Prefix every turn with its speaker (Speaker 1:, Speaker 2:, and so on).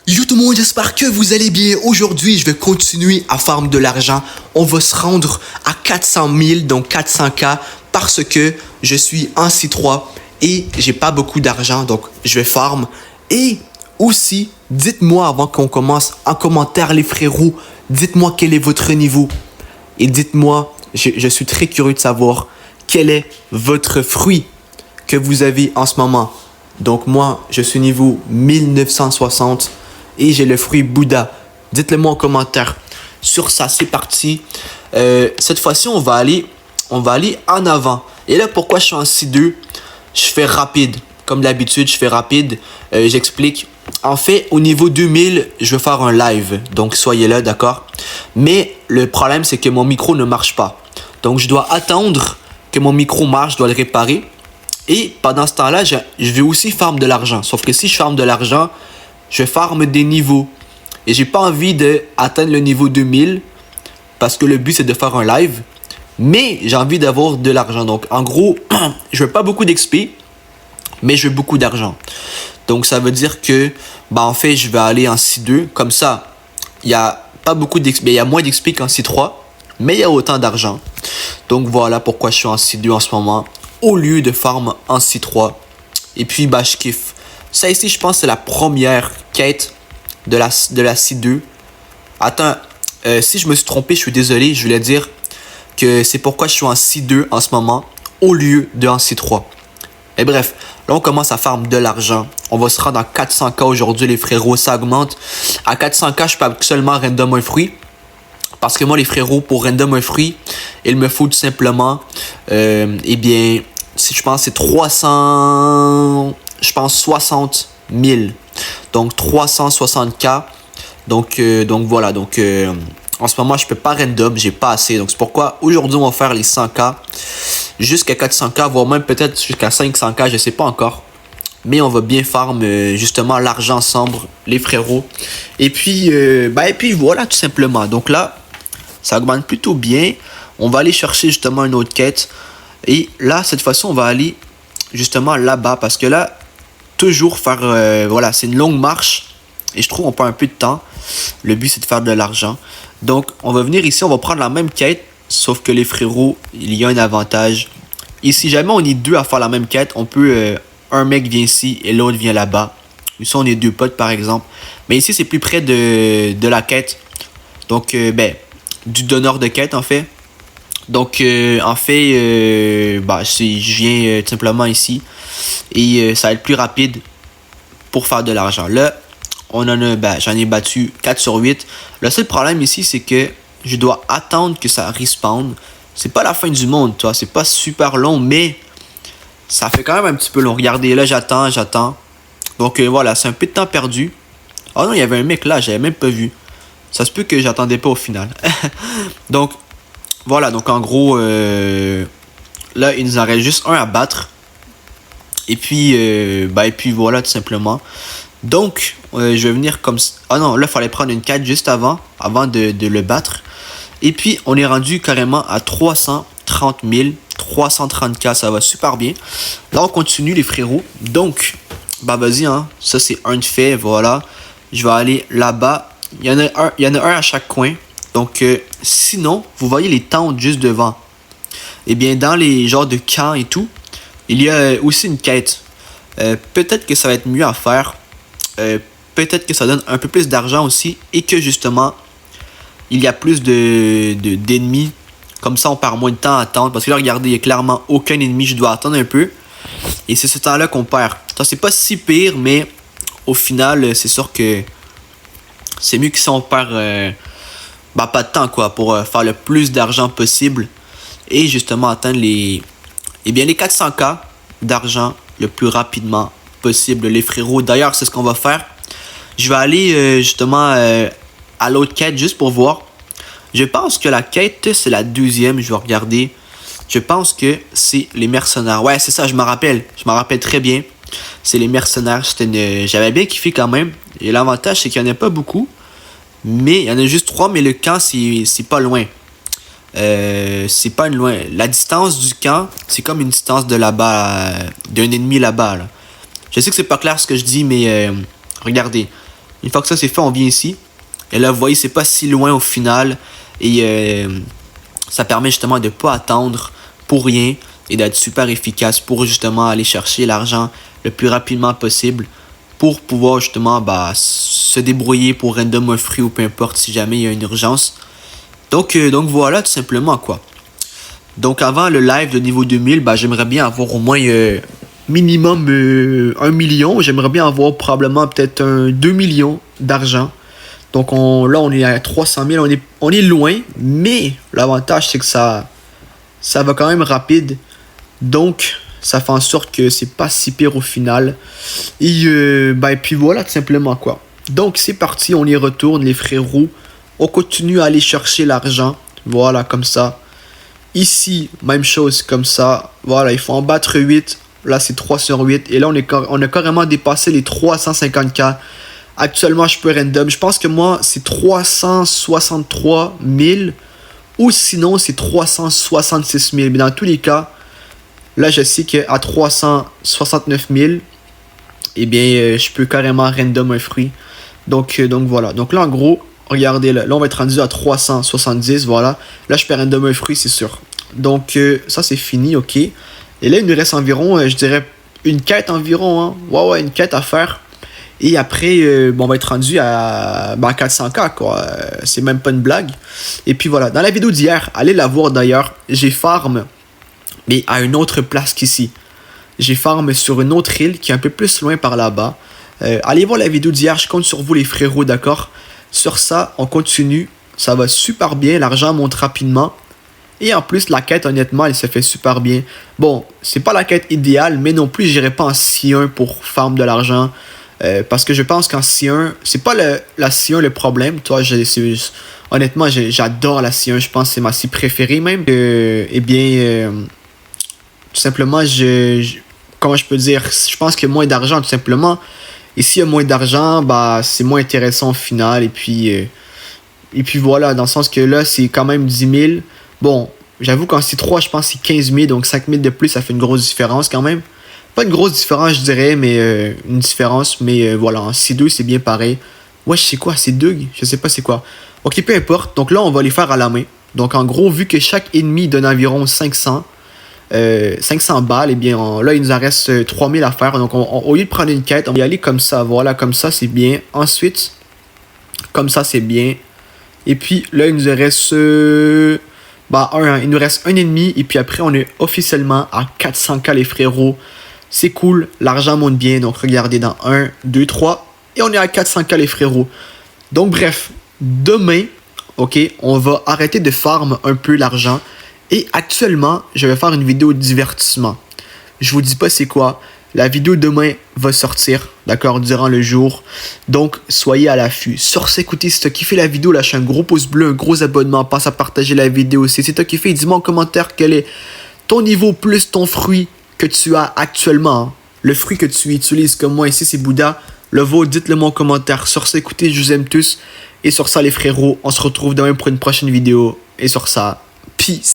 Speaker 1: Yo tout le monde, j'espère que vous allez bien. Aujourd'hui, je vais continuer à farm de l'argent. On va se rendre à 400 000, donc 400K, parce que je suis en C3 et j'ai pas beaucoup d'argent, donc je vais farm. Et aussi, dites-moi avant qu'on commence en commentaire les frérots, dites-moi quel est votre niveau. Et dites-moi, je suis très curieux de savoir quel est votre fruit que vous avez en ce moment. Donc moi, je suis niveau 1960 et j'ai le fruit Bouddha. Dites-le moi en commentaire. Sur ça, c'est parti. Cette fois-ci, on va aller en avant. Et là, pourquoi je suis en C2? Je fais rapide. Comme d'habitude, je fais rapide. J'explique. En fait, au niveau 2000, je vais faire un live. Donc, soyez là, d'accord? Mais le problème, c'est que mon micro ne marche pas. Donc, je dois attendre que mon micro marche. Je dois le réparer. Et pendant ce temps-là, je vais aussi farm de l'argent. Sauf que si je farm de l'argent, je farm des niveaux. Et j'ai pas envie d'atteindre le niveau 2000 parce que le but c'est de faire un live. Mais j'ai envie d'avoir de l'argent. Donc en gros, je veux pas beaucoup d'XP, mais je veux beaucoup d'argent. Donc ça veut dire que, en fait, je vais aller en C2. Comme ça, il y a pas beaucoup d'XP. Il y a moins d'XP qu'en C3, mais il y a autant d'argent. Donc voilà pourquoi je suis en C2 en ce moment, au lieu de farm en C3. Et puis, je kiffe. Ça ici, je pense, c'est la première quête de la C2. Attends, si je me suis trompé, je suis désolé. Je voulais dire que c'est pourquoi je suis en C2 en ce moment, au lieu de en C3. Et bref, là, on commence à farm de l'argent. On va se rendre à 400K aujourd'hui, les frérots. Ça augmente. À 400K, je peux seulement random un fruit. Parce que moi, les frérots, pour random un fruit, il me faut tout simplement, si je pense, c'est 60 000. Donc 360K. Donc voilà. Donc en ce moment, je peux pas random. J'ai pas assez. Donc c'est pourquoi aujourd'hui, on va faire les 100K. Jusqu'à 400K, voire même peut-être jusqu'à 500K. Je sais pas encore. Mais on va bien farm justement l'argent ensemble, les frérots. Et puis voilà, tout simplement. Donc là, ça augmente plutôt bien. On va aller chercher justement une autre quête. Et là, cette fois-ci, on va aller justement là-bas. Parce que là, toujours faire... c'est une longue marche. Et je trouve qu'on perd un peu de temps. Le but, c'est de faire de l'argent. Donc, on va venir ici. On va prendre la même quête. Sauf que les frérots, il y a un avantage. Et si jamais on est deux à faire la même quête, on peut... un mec vient ici et l'autre vient là-bas. Ici, on est deux potes, par exemple. Mais ici, c'est plus près de la quête. Donc, du donneur de quête, en fait. Donc, je viens tout simplement ici. Et ça va être plus rapide pour faire de l'argent. Là, j'en ai battu 4 sur 8. Le seul problème ici, c'est que je dois attendre que ça respawn. C'est pas la fin du monde, toi. C'est pas super long, mais ça fait quand même un petit peu long. Regardez, là, j'attends. Donc, voilà, c'est un peu de temps perdu. Oh non, il y avait un mec là, j'avais même pas vu. Ça se peut que j'attendais pas au final. Donc, voilà. Donc, en gros, là, il nous en reste juste un à battre. Et puis, voilà, tout simplement. Donc, je vais venir comme... Ah non, là, il fallait prendre une quête juste avant de le battre. Et puis, on est rendu carrément à 330 000. 330K, ça va super bien. Là, on continue, les frérots. Donc, vas-y, hein. Ça, c'est un de fait, voilà. Je vais aller là-bas. Il y en a un à chaque coin. Donc, sinon, vous voyez les tentes juste devant. Eh bien, dans les genres de camps et tout, il y a aussi une quête. Peut-être que ça va être mieux à faire. Peut-être que ça donne un peu plus d'argent aussi. Et que, justement, il y a plus d'ennemis. Comme ça, on perd moins de temps à attendre. Parce que là, regardez, il n'y a clairement aucun ennemi. Je dois attendre un peu. Et c'est ce temps-là qu'on perd. Ça, c'est pas si pire, mais au final, c'est sûr que c'est mieux que si on perd pas de temps, quoi, pour faire le plus d'argent possible. Et justement, atteindre les 400K d'argent le plus rapidement possible, les frérots. D'ailleurs, c'est ce qu'on va faire. Je vais aller justement à l'autre quête juste pour voir. Je pense que la quête, c'est la deuxième. Je vais regarder. Je pense que c'est les mercenaires. Ouais, c'est ça, je me rappelle. Je me rappelle très bien. C'est les mercenaires. J'avais bien kiffé quand même. Et l'avantage, c'est qu'il n'y en a pas beaucoup. Mais il y en a juste 3, mais le camp, c'est pas loin. C'est pas loin. La distance du camp, c'est comme une distance de là-bas, d'un ennemi là-bas. Là. Je sais que c'est pas clair ce que je dis, mais regardez. Une fois que ça c'est fait, on vient ici. Et là, vous voyez, c'est pas si loin au final. Et ça permet justement de ne pas attendre pour rien et d'être super efficace pour justement aller chercher l'argent le plus rapidement possible pour pouvoir justement se débrouiller pour random un fruit ou peu importe si jamais il y a une urgence. Donc voilà, tout simplement quoi. Donc avant le live de niveau 2000, j'aimerais bien avoir au moins minimum 1 million. J'aimerais bien avoir probablement peut-être 2 millions d'argent. Donc là on est à 300 000, on est loin, mais l'avantage c'est que ça va quand même rapide. Donc ça fait en sorte que c'est pas si pire au final. Et puis voilà tout simplement quoi. Donc c'est parti, on y retourne les frérots. On continue à aller chercher l'argent. Voilà comme ça. Ici, même chose comme ça. Voilà, il faut en battre 8. Là c'est 3 sur 8. Et là on a carrément dépassé les 350K. Actuellement, je peux random. Je pense que moi, c'est 363 000 ou sinon, c'est 366 000. Mais dans tous les cas, là, je sais qu'à 369 000, eh bien, je peux carrément random un fruit. Donc voilà. Donc là, en gros, regardez, là on va être rendu à 370. Voilà. Là, je peux random un fruit, c'est sûr. Donc, ça, c'est fini, ok. Et là, il nous reste environ, je dirais, une quête environ. Hein. Ouais, une quête à faire. Et après, on va être rendu à 400K, quoi. C'est même pas une blague. Et puis voilà, dans la vidéo d'hier, allez la voir d'ailleurs, j'ai farm, mais à une autre place qu'ici. J'ai farm sur une autre île qui est un peu plus loin par là-bas. Allez voir la vidéo d'hier, je compte sur vous les frérots, d'accord? Sur ça, on continue, ça va super bien, l'argent monte rapidement. Et en plus, la quête, honnêtement, elle se fait super bien. Bon, c'est pas la quête idéale, mais non plus, j'irai pas en C1 pour farm de l'argent. Parce que je pense qu'en C1, c'est pas la C1 le problème. Toi, honnêtement, j'adore la C1. Je pense que c'est ma C préférée même. Tout simplement, comment je peux dire? Je pense qu'il y a moins d'argent, tout simplement. Et s'il y a moins d'argent, c'est moins intéressant au final. Et puis voilà, dans le sens que là, c'est quand même 10 000. Bon, j'avoue qu'en C3, je pense que c'est 15 000. Donc 5 000 de plus, ça fait une grosse différence quand même. Pas une grosse différence, je dirais, mais une différence. Mais voilà, en C2, c'est bien pareil. Ouais, je sais quoi, c'est Doug? Je sais pas c'est quoi. Ok, peu importe. Donc là, on va les faire à la main. Donc en gros, vu que chaque ennemi donne environ 500 balles, et bien là, il nous en reste 3000 à faire. Donc au lieu de prendre une quête, on va y aller comme ça. Voilà, comme ça, c'est bien. Ensuite, comme ça, c'est bien. Et puis là, il nous reste... il nous reste un ennemi. Et puis après, on est officiellement à 400K, les frérots. C'est cool, l'argent monte bien, donc regardez dans 1, 2, 3, et on est à 400K les frérots. Donc bref, demain, ok, on va arrêter de farm un peu l'argent, et actuellement, je vais faire une vidéo de divertissement. Je vous dis pas c'est quoi, la vidéo demain va sortir, d'accord, durant le jour, donc soyez à l'affût. Sur ce, écoutez, si tu as kiffé la vidéo, lâche un gros pouce bleu, un gros abonnement, passe à partager la vidéo. Si tu as kiffé, dis-moi en commentaire quel est ton niveau plus ton fruit que tu as actuellement, hein. Le fruit que tu utilises comme moi ici, c'est Bouddha. Le vôtre, dites-le moi en commentaire. Sur ça, écoutez, je vous aime tous. Et sur ça, les frérots, on se retrouve demain pour une prochaine vidéo. Et sur ça, peace.